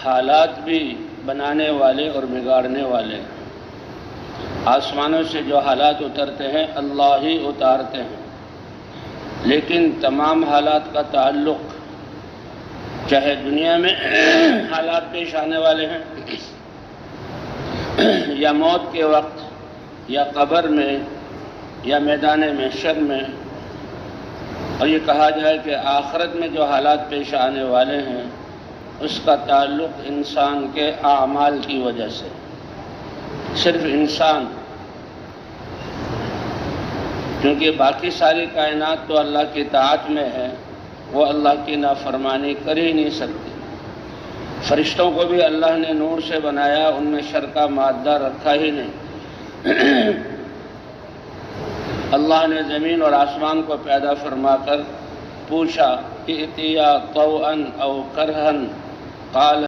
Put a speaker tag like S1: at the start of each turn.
S1: حالات بھی بنانے والے اور بگاڑنے والے ہیں۔ آسمانوں سے جو حالات اترتے ہیں اللہ ہی اتارتے ہیں، لیکن تمام حالات کا تعلق چاہے دنیا میں حالات پیش آنے والے ہیں یا موت کے وقت یا قبر میں یا میدان محشر میں، اور یہ کہا جائے کہ آخرت میں جو حالات پیش آنے والے ہیں اس کا تعلق انسان کے اعمال کی وجہ سے۔ صرف انسان، کیونکہ باقی ساری کائنات تو اللہ کی طاعت میں ہے، وہ اللہ کی نافرمانی کر ہی نہیں سکتی۔ فرشتوں کو بھی اللہ نے نور سے بنایا، ان میں شر کا مادہ رکھا ہی نہیں۔ اللہ نے زمین اور آسمان کو پیدا فرما کر پوچھا کہ ائتیا طوعا او کرہا قال